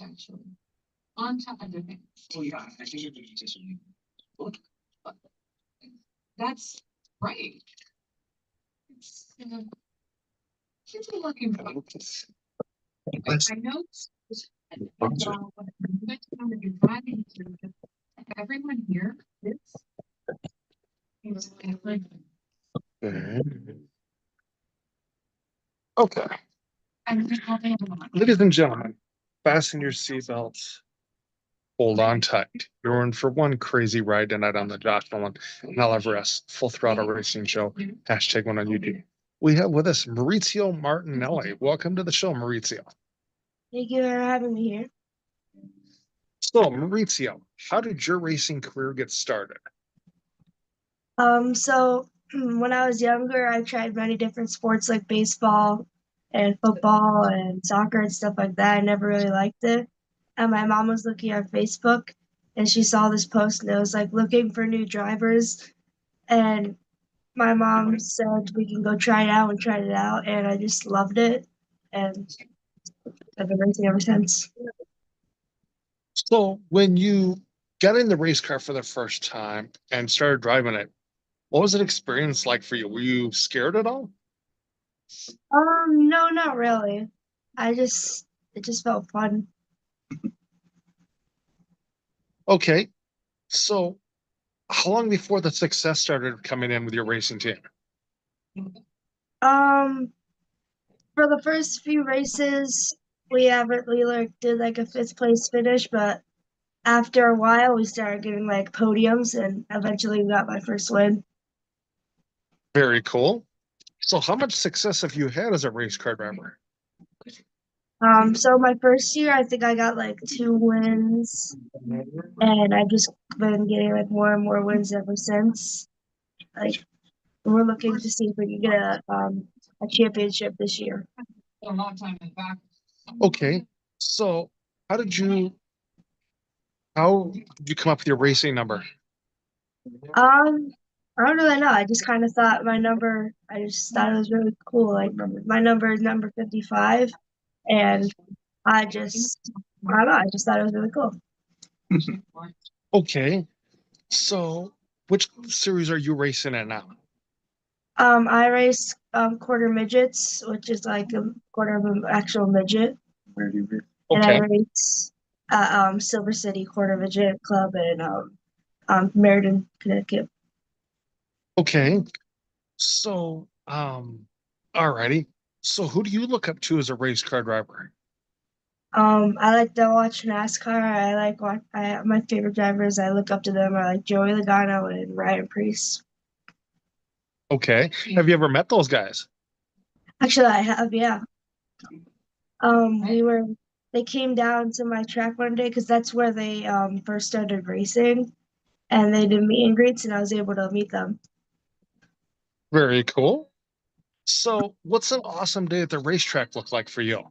actually, on top of the things. Oh yeah, I think you're doing just That's right. It's, kids are looking for. I know. Next time that you're driving through, everyone here is. Okay. And Ladies and gentlemen, fasten your seatbelts. Hold on tight. You're in for one crazy ride tonight on the Josh Nolan and LFRS Full Throttle Racing Show. #1 on YouTube. We have with us Maurizio Martinelli. Welcome to the show, Maurizio. Thank you for having me here. So, Maurizio, how did your racing career get started? So when I was younger, I tried many different sports like baseball and football and soccer and stuff like that. I never really liked it. And my mom was looking on Facebook and she saw this post and it was like looking for new drivers. And my mom said we can go try it out and tried it out. And I just loved it. And I've been racing ever since. So, when you got in the race car for the first time and started driving it, what was the experience like for you? Were you scared at all? No, not really. It just felt fun. Okay. So, how long before the success started coming in with your racing team? For the first few races, we did like a 5th place finish, but after a while, we started getting like podiums, and eventually we got my first win. Very cool. So, how much success have you had as a race car driver? So my first year, I think I got like 2 wins, and I've just been getting like more and more wins ever since. Like we're looking to see if we can get a championship this year. A long time back. Okay. So, how did you come up with your racing number? I don't really know. I just kind of thought I just thought it was really cool. Like my number is number 55, and I don't know. I just thought it was really cool. Okay. So, which series are you racing at now? I race quarter midgets, which is like a quarter of an actual midget, and I Okay. race Silver City Quarter Midget Club in Meriden, Connecticut. Okay. So, alrighty. So, who do you look up to as a race car driver? I like to watch NASCAR. My favorite drivers. I look up to them are like Joey Logano and Ryan Preece. Okay. Have you ever met those guys? Actually, I have, yeah. They came down to my track one day because that's where they first started racing, and they did meet and greets, and I was able to meet them. Very cool. So, what's an awesome day at the racetrack look like for you?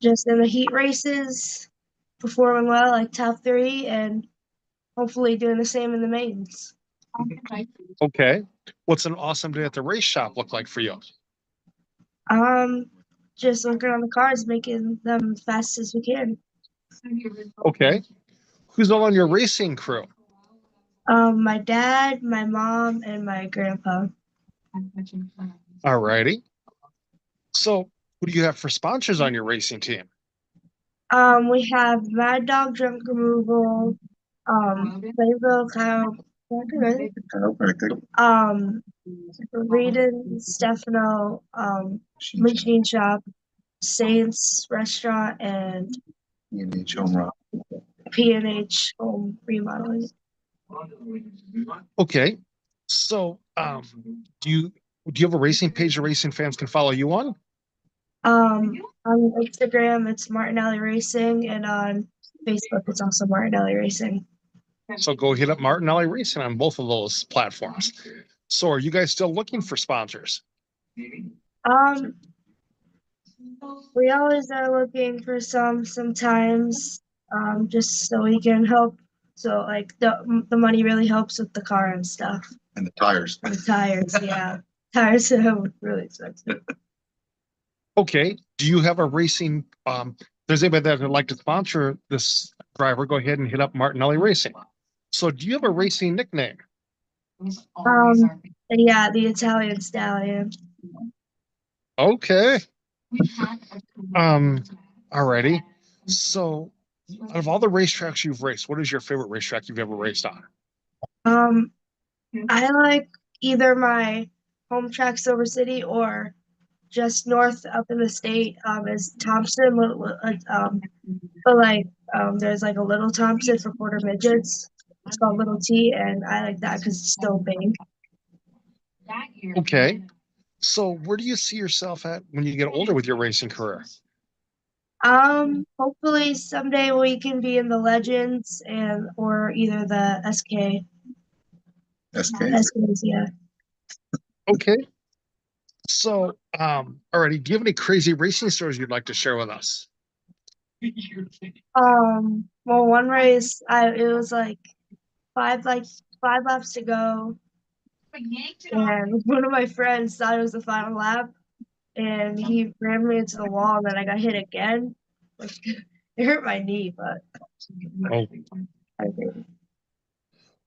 Just in the heat races, performing well, like top 3, and hopefully doing the same in the mains. Okay. What's an awesome day at the race shop look like for you? Just working on the cars, making them as fast as we can. Okay. Who's all on your racing crew? My dad, my mom, and my grandpa. Alrighty. So, who do you have for sponsors on your racing team? We have Mad Dog Junk Removal, Playville Cow, Reedon, Stefano, Machine Shop, Saints Restaurant, and P&H Home Remodeling. Okay. So, do you have a racing page that racing fans can follow you on? On Instagram, it's Martinelli Racing, and on Facebook, it's also Martinelli Racing. So go hit up Martinelli Racing on both of those platforms. So are you guys still looking for sponsors? We always are looking for sometimes, just so we can help. So like the money really helps with the car and stuff. And the tires. And the tires, yeah. Tires are really expensive. Okay. Do you have a racing, if there's anybody that would like to sponsor this driver, go ahead and hit up Martinelli Racing. So do you have a racing nickname? Yeah, the Italian Stallion. Okay. Alrighty. So out of all the racetracks you've raced, what is your favorite racetrack you've ever raced on? I like either my home track, Silver City, or just north up in the state is Thompson. But there's like a Little Thompson for quarter midgets. It's called Little T, and I like that because it's still big. Okay. So where do you see yourself at when you get older with your racing career? Hopefully someday we can be in the Legends or either the SK. SKs, yeah. Okay. So, already, do you have any crazy racing stories you'd like to share with us? Well, one race, it was like five laps to go, and one of my friends thought it was the final lap, and he ran me into the wall, and then I got hit again. Like, it hurt my knee, but Oh, I did.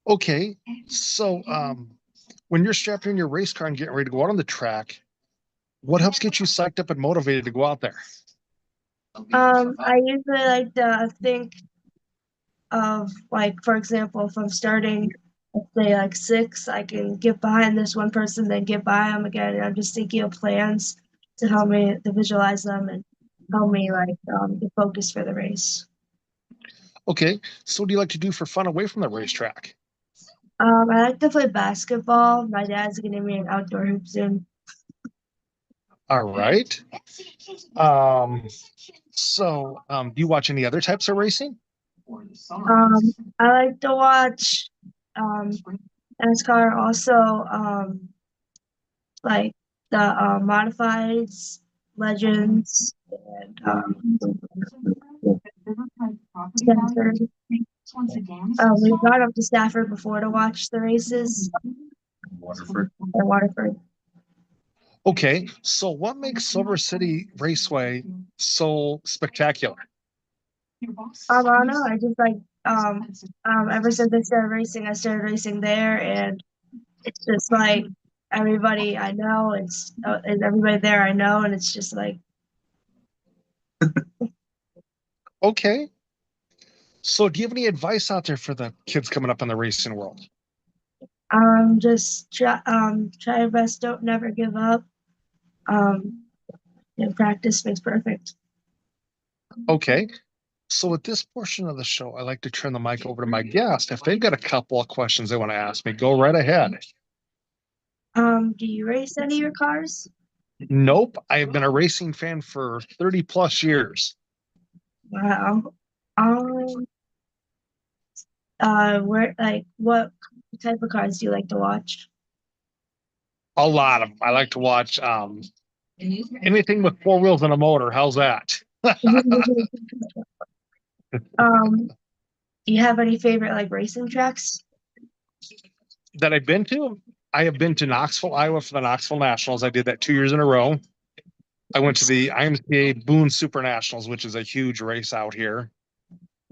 okay. So, when you're strapped in your race car and getting ready to go out on the track, what helps get you psyched up and motivated to go out there? I usually like to think of, like, for example, if I'm starting, let's say like 6, I can get behind this one person, then get by them again. And I'm just thinking of plans to help me to visualize them and help me get focused for the race. Okay. So, what do you like to do for fun away from the racetrack? I like to play basketball. My dad's getting me an outdoor hoop soon. All right. Do you watch any other types of racing? I like to watch NASCAR, also like the modifieds, legends, and Stafford. We've gone up to Stafford before to watch the races. Waterford. Okay. So, what makes Silver City Raceway so spectacular? I don't know. I just like ever since I started racing there, and it's just like everybody I know. And everybody there I know, and it's just like Okay. So, do you have any advice out there for the kids coming up in the racing world? just try your best. Don't never give up. And practice makes perfect. Okay. So, at this portion of the show, I like to turn the mic over to my guest. If they've got a couple of questions they want to ask me, go right ahead. Do you race any of your cars? Nope. I have been a racing fan for 30 plus years. Wow. What type of cars do you like to watch? A lot of them. I like to watch anything with 4 wheels and a motor. How's that? Do you have any favorite like racing tracks? That I've been to? I have been to Knoxville, Iowa for the Knoxville Nationals. I did that 2 years in a row. I went to the IMCA Boone Super Nationals, which is a huge race out here.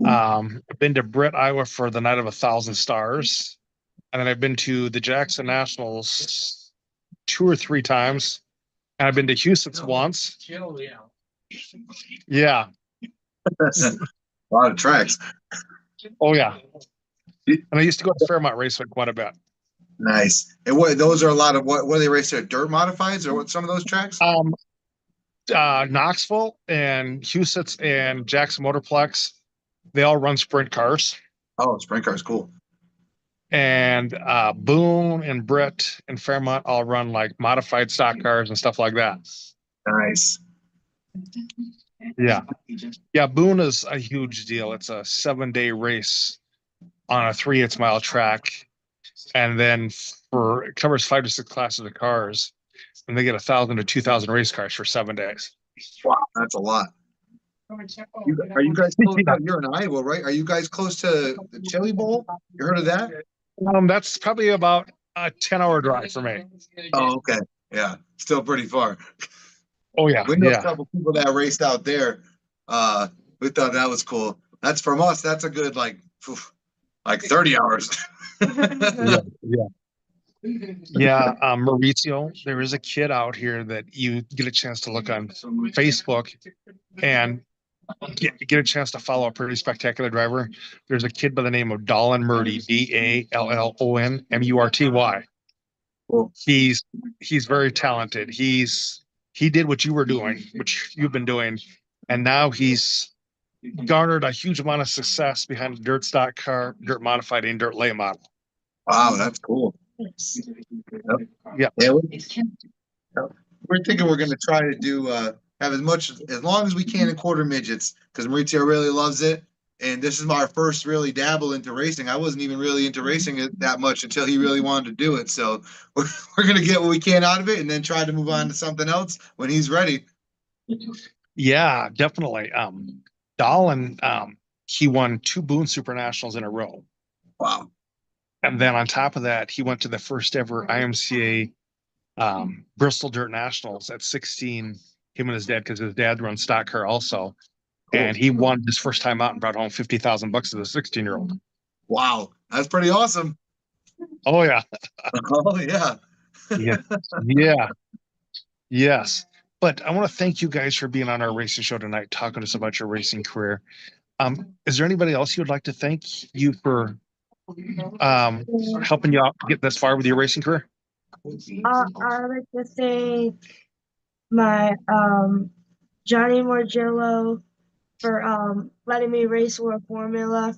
I've been to Britt, Iowa for the Night of 1,000 Stars. And then I've been to the Jackson Nationals 2 or 3 times. And I've been to Houston once. Yeah. A lot of tracks. Oh, yeah. And I used to go to Fairmont Raceway quite a bit. Nice. And those are a lot of what do they race there? Dirt modifieds or what? Some of those tracks? Knoxville and Houston and Jackson Motorplex, they all run sprint cars. Oh, sprint cars, cool. And Boone and Britt and Fairmont all run like modified stock cars and stuff like that. Nice. Yeah. Yeah, Boone is a huge deal. It's a 7-day race on a 3/8 mile track. And then it covers 5 to 6 classes of cars. And they get 1,000 to 2,000 race cars for 7 days. Wow, that's a lot. Are you guys close? You're in Iowa, right? Are you guys close to the Chili Bowl? You heard of that? That's probably about a 10-hour drive for me. Oh, okay. Yeah, still pretty far. Oh, yeah, We know a yeah. couple people that raced out there. We thought that was cool. That's from us. That's a good like 30 hours. Yeah, yeah. Yeah, Mauritzio, there is a kid out here that you get a chance to look on Facebook and get a chance to follow a pretty spectacular driver. There's a kid by the name of Dolan Murty, DALLON MURTY. Cool. He's very talented. He did what you were doing, which you've been doing, and now he's garnered a huge amount of success behind a dirt stock car, dirt modified, and dirt late model. Wow, that's cool. Yes. Yeah. Yeah, we're thinking we're going to try to do have as long as we can in quarter midgets because Maurizio really loves it. And this is my first really dabble into racing. I wasn't even really into racing it that much until he really wanted to do it. So we're going to get what we can out of it and then try to move on to something else when he's ready. Yeah, definitely. Dolan, he won 2 Boone Super Nationals in a row. Wow. And then on top of that, he went to the first ever IMCA Bristol Dirt Nationals at 16, him and his dad, because his dad runs stock car also. Cool. And he won his first time out and brought home $50,000 as a 16-year-old. Wow. That's pretty awesome. Oh, yeah. Oh, yeah. Yeah. Yeah. Yes. But I want to thank you guys for being on our racing show tonight, talking to us about your racing career. Is there anybody else you would like to thank you for helping you out get this far with your racing career? I'd like to thank my Johnny Morgillo for letting me race World Formula.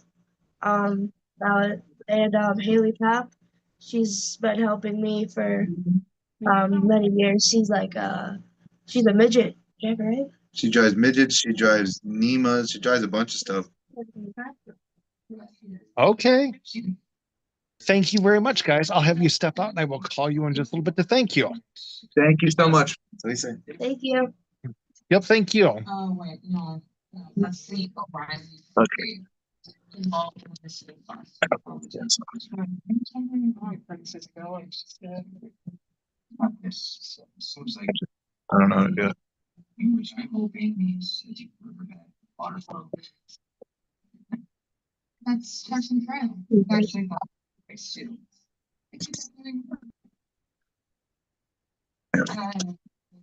And Haley Papp. She's been helping me for many years. She's a midget driver, right? She drives midgets. She drives Nemas. She drives a bunch of stuff. Okay. Thank you very much, guys. I'll have you step out and I will call you in just a little bit to thank you. Thank you so much. Lisa. Thank you. Yep, thank you. Oh, wait, no, let's see. Okay. Seems like I don't know how to do it. which I'm hoping means a deep riverbed waterfall. That's Carson Trail. Actually, race too. I think that's really important.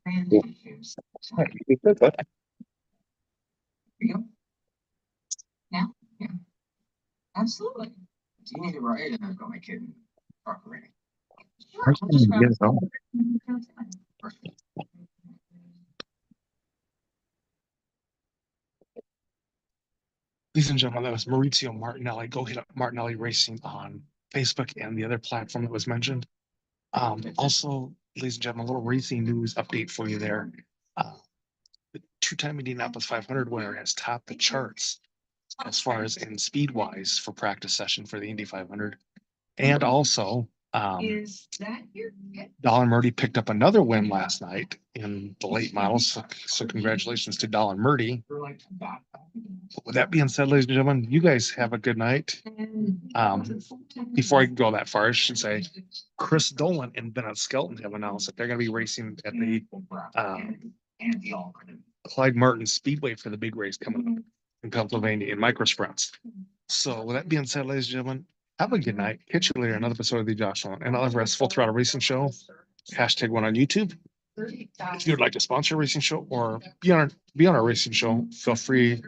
Brand issues. Here we go. Now, yeah, absolutely. Do you need to ride and I've got my kid in park already? Sure, we'll just grab- Yes, oh. Perfect. Ladies and gentlemen, that was Maurizio Martinelli. Go hit up Martinelli Racing on Facebook and the other platform that was mentioned. Also, ladies and gentlemen, a little racing news update for you there. The 2-time Indianapolis 500 winner has topped the charts as far as in speed wise for practice session for the Indy 500. And also, Is that your? Dolan Murty picked up another win last night in the late models. So congratulations to Dolan Murty. With that being said, ladies and gentlemen, you guys have a good night. Before I go that far, I should say Chris Dolan and Bennett Skelton have announced that they're going to be racing at the Clyde Martin Speedway for the big race coming up in Pennsylvania in micro sprints. So with that being said, ladies and gentlemen, have a good night. Catch you later another episode of the Josh Allen and I'll have Full Throttle Racing Show. #1 on YouTube. If you would like to sponsor a racing show or be on our racing show, feel free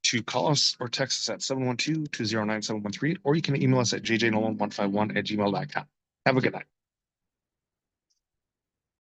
to call us or text us at 712-209-7138, or you can email us at jjnolan151@gmail.com. Have a good night.